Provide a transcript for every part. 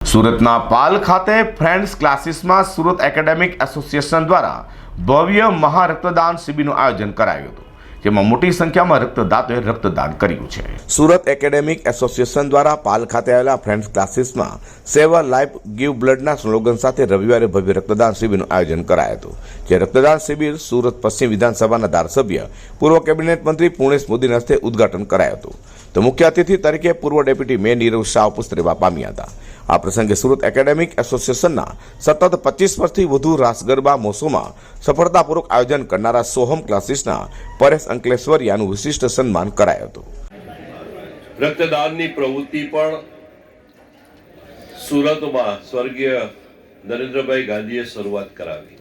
સુરતના પાલ ખાતે ફ્રેન્ડ્સ ક્લાસીસમાં સુરત એકેડેમિક એસોસિએશન દ્વારા ભવ્ય મહારક્તદાન શિબિરનું આયોજન કરાયું હતું, જેમાં મોટી સંખ્યામાં રક્તદાતાઓએ રક્તદાન કર્યું છે। સુરત એકેડેમિક એસોસિએશન દ્વારા પાલ ખાતે આવેલા ફ્રેન્ડ્સ ક્લાસીસમાં સેવ અ લાઈફ ગીવ બ્લડના સ્લોગન સાથે રવિવારે ભવ્ય રક્તદાન શિબિરનું આયોજન કરાયું હતું। જે રક્તદાન શિબિર સુરત પશ્ચિમ વિધાનસભાના ધારાસભ્ય પૂર્વ કેબિનેટ મંત્રી પૂર્ણેશ મોદીના હસ્તે ઉદ્ઘાટન કરાયું હતું, તો મુખ્ય અતિથિ તરીકે પૂર્વ ડેપ્યુટી મેયર નીરવ શાહ ઉપસ્થિત રહેવા પામ્યા હતા। આ પ્રસંગે સુરત એકેડેમિક એસોસિએશનના સતત 25 વર્ષથી વધુ રાસ ગરબા મહોત્સવમાં સફળતાપૂર્વક આયોજન કરનારા સોહમ ક્લાસીસના પરેશ અંકલેશ્વરિયાનું વિશિષ્ટ સન્માન કરાયું હતું। રક્તદાનની પ્રવૃત્તિ પણ સુરતમાં સ્વર્ગીય નરેન્દ્રભાઈ ગાંધીએ શરૂઆત કરાવી।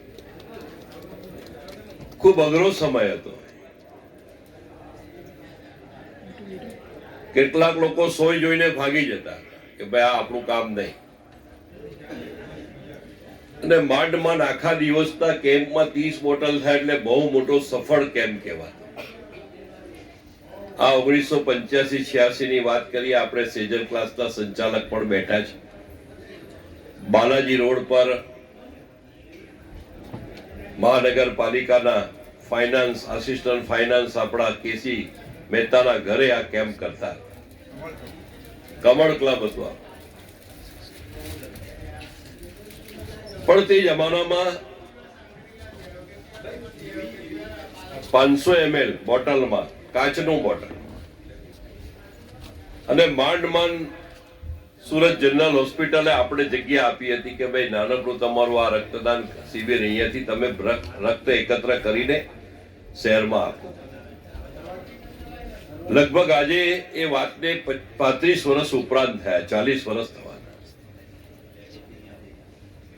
ખૂબ અઘરો સમય હતો। કેટલાક લોકો સોય જોઈને ભાગી જતા કે ભાઈ આ આપણું કામ નહીં, અને માંડ આખા દિવસના કેમ્પમાં 30 બોટલ થાય એટલે બહુ મોટો સફળ કેમ્પ કહેવાતો। આ 1985-86 ની વાત કરીએ, આપણે સેજલ ક્લાસના સંચાલક પણ બેઠા છે। બાલાજી રોડ પર મહાનગરપાલિકાના ફાઇનાન્સ આસિસ્ટન્ટ ફાઇનાન્સ આપણા કેસી મહેતાના ઘરે આ કેમ્પ કરતા। કમળ ક્લબ હતો, પણ તે જમાનામાં 500 ml બોટલમાં, કાચનું બોટલ, અને માંડ સુરત જનરલ હોસ્પિટલે આપણે જગ્યા આપી હતી કે ભાઈ નાનકડું તમારું આ રક્તદાન શિબિર અહીંયાથી તમે રક્ત એકત્ર કરીને શહેરમાં આપો। લગભગ આજે એ વાતને 35 વર્ષ ઉપરાંત થયા, 40 વર્ષ થવાના।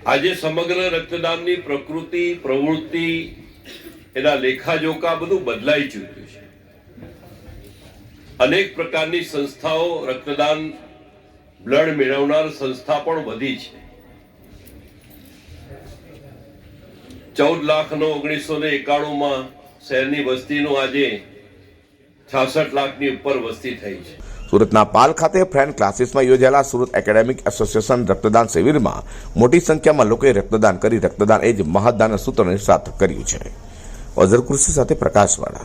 આજે સમગ્ર રક્તદાનની પ્રકૃતિ પ્રવૃત્તિ, એના લેખાજોખા બધું બદલાઈ ચૂક્યું છે। અનેક પ્રકારની સંસ્થાઓ, રક્તદાન બ્લડ મેળવનાર સંસ્થા પણ વધી છે। 14 લાખનો 1991માં શહેરની વસ્તીનું આજે 66 લાખની ઉપર વસ્તી થઈ છે। સુરતના પાલ ખાતે ફ્રેન્ડ ક્લાસીસમાં યોજાયેલા સુરત એકેડેમિક એસોસિએશન રક્તદાન શિબિરમાં મોટી સંખ્યામાં લોકોએ રક્તદાન કરી રક્તદાન એ જ મહાદાન સૂત્રને સાર્થક કર્યું છે। અઝર કુર્સી સાથે પ્રકાશવાળા।